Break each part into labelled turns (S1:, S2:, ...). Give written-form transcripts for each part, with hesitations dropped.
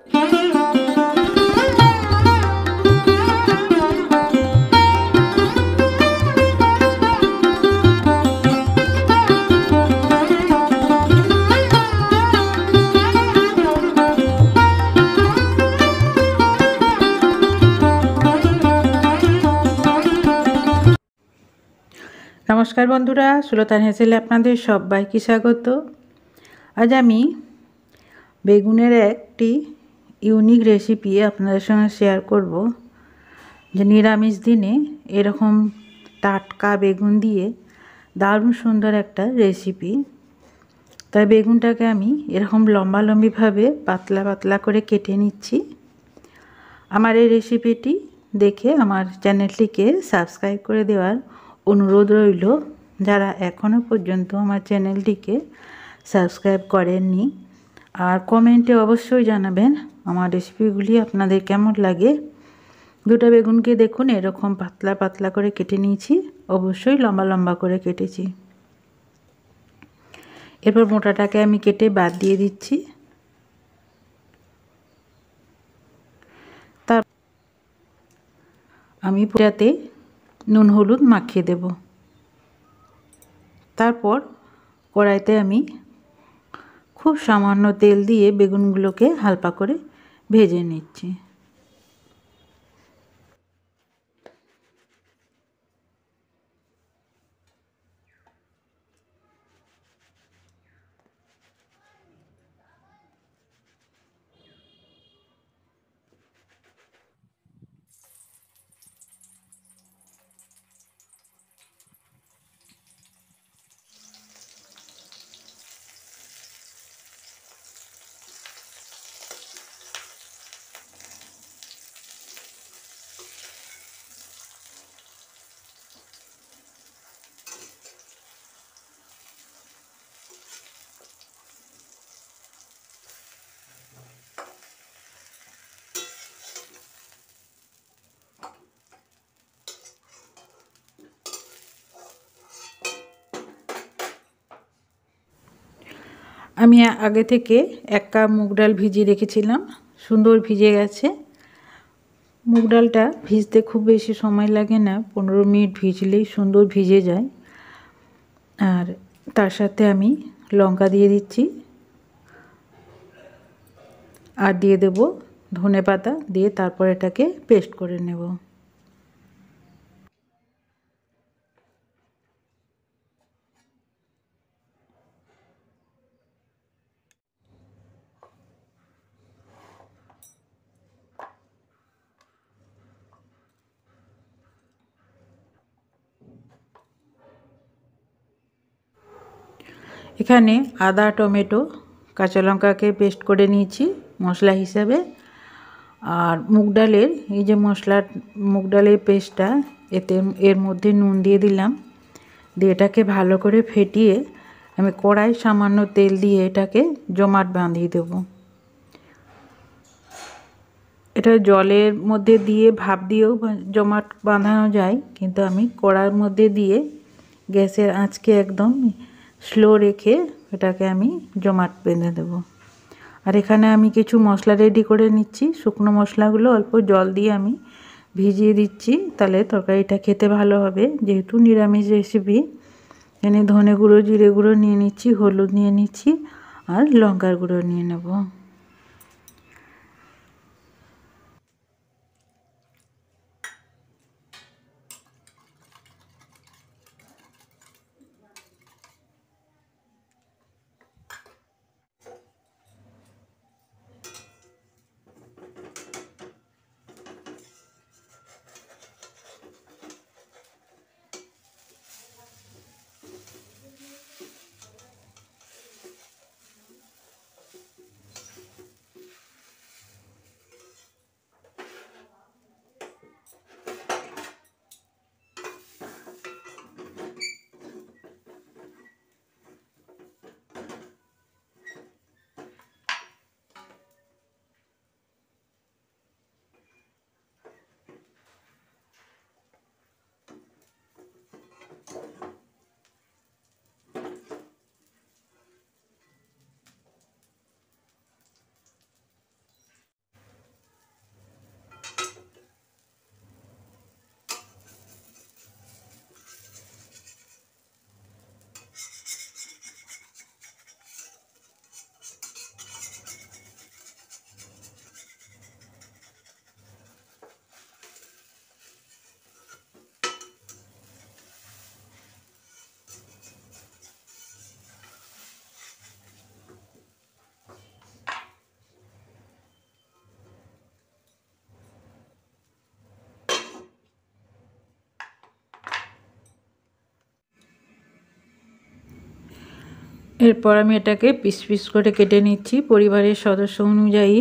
S1: নমস্কার বন্ধুরা, সুলতান হেসেলে আপনাদের সবাইকে স্বাগত। আজ আমি বেগুনের একটি ইউনিক রেসিপি আপনাদের সঙ্গে শেয়ার করব, যে নিরামিষ দিনে এরকম টাটকা বেগুন দিয়ে দারুণ সুন্দর একটা রেসিপি। তাই বেগুনটাকে আমি এরকম লম্বালম্বিভাবে পাতলা পাতলা করে কেটে নিচ্ছি। আমার এই রেসিপিটি দেখে আমার চ্যানেলটিকে সাবস্ক্রাইব করে দেওয়ার অনুরোধ রইল। যারা এখনও পর্যন্ত আমার চ্যানেলটিকে সাবস্ক্রাইব করেননি, আর কমেন্টে অবশ্যই জানাবেন আমার রেসিপিগুলি আপনাদের কেমন লাগে। দুটো বেগুনকে দেখুন এরকম পাতলা পাতলা করে কেটে নিয়েছি, অবশ্যই লম্বা লম্বা করে কেটেছি। এরপর মোটাটাকে আমি কেটে বাদ দিয়ে দিচ্ছি। তার আমি পুরাতে নুন হলুদ মাখিয়ে দেব। তারপর কড়াইতে আমি খুব সামান্য তেল দিয়ে বেগুনগুলোকে হালকা করে ভেজে নিচ্ছি। আমি আগে থেকে 1 কাপ মুগ ডাল ভিজিয়ে রেখেছিলাম, সুন্দর ভিজে গেছে। মুগ ডালটা ভিজতে খুব বেশি সময় লাগে না, 15 মিনিট ভিজলেই সুন্দর ভিজে যায়। আর তার সাথে আমি লঙ্কা দিয়ে দিচ্ছি, আর দিয়ে দেব ধনেপাতা, দিয়ে তারপর এটাকে পেস্ট করে নেব। এখানে আদা, টমেটো, কাঁচা লঙ্কাকে পেস্ট করে নিয়েছি মশলা হিসাবে। আর মুগ ডালের এই যে মুগ ডালের পেস্টটা, এর মধ্যে নুন দিয়ে দিলাম, দিয়ে এটাকে ভালো করে ফেটিয়ে আমি কড়াই সামান্য তেল দিয়ে এটাকে জমাট বাঁধিয়ে দেব। এটা জলের মধ্যে দিয়ে ভাপ দিয়েও জমাট বাঁধানো যায়, কিন্তু আমি কড়ার মধ্যে দিয়ে গ্যাসের আঁচকে একদম স্লো রেখে এটাকে আমি জমাট বেঁধে দেব। আর এখানে আমি কিছু মশলা রেডি করে নিচ্ছি। শুকনো মশলাগুলো অল্প জল দিয়ে আমি ভিজিয়ে দিচ্ছি, তাহলে তরকারিটা খেতে ভালো হবে। যেহেতু নিরামিষ রেসিপি, এখানে ধনে গুঁড়ো, জিরে গুঁড়ো নিয়ে নিচ্ছি, হলুদ নিয়ে নিচ্ছি, আর লঙ্কার গুঁড়ো নিয়ে নেব। এরপর আমি এটাকে পিস পিস করে কেটে নিচ্ছি পরিবারের সদস্য অনুযায়ী।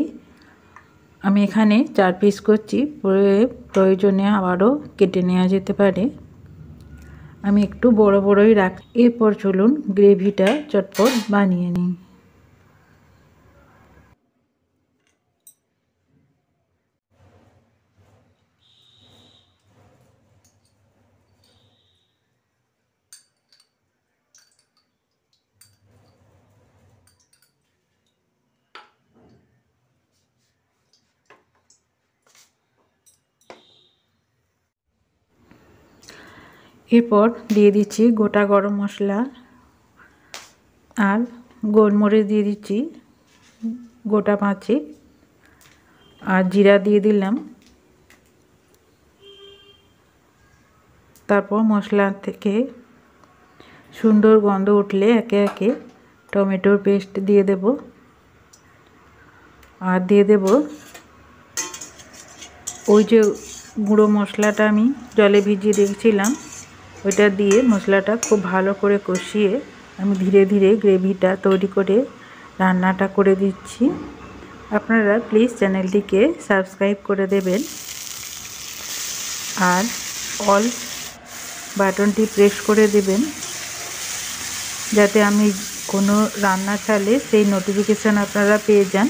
S1: আমি এখানে 4 পিস করছি, প্রয়োজনে আবারও কেটে নেওয়া যেতে পারে। আমি একটু বড় বড়ই রাখ। এরপর চলুন গ্রেভিটা চটপট বানিয়ে নিই। এরপর দিয়ে দিচ্ছি গোটা গরম মশলা আর গোলমরিচ দিয়ে দিচ্ছি গোটা 5 আর জিরা দিয়ে দিলাম। তারপর মশলা থেকে সুন্দর গন্ধ উঠলে একে একে টমেটোর পেস্ট দিয়ে দেব আর দিয়ে দেব ওই যে গুঁড়ো মশলাটা আমি জলে ভিজিয়ে রেখেছিলাম, ওইটা দিয়ে মশলাটা খুব ভালো করে কষিয়ে আমি ধীরে ধীরে গ্রেভিটা তৈরি করে রান্নাটা করে দিচ্ছি। আপনারা প্লিজ চ্যানেলটিকে সাবস্ক্রাইব করে দেবেন আর অল বাটনটি প্রেস করে দেবেন, যাতে আমি কোনো রান্না ছাড়লে সেই নোটিফিকেশান আপনারা পেয়ে যান।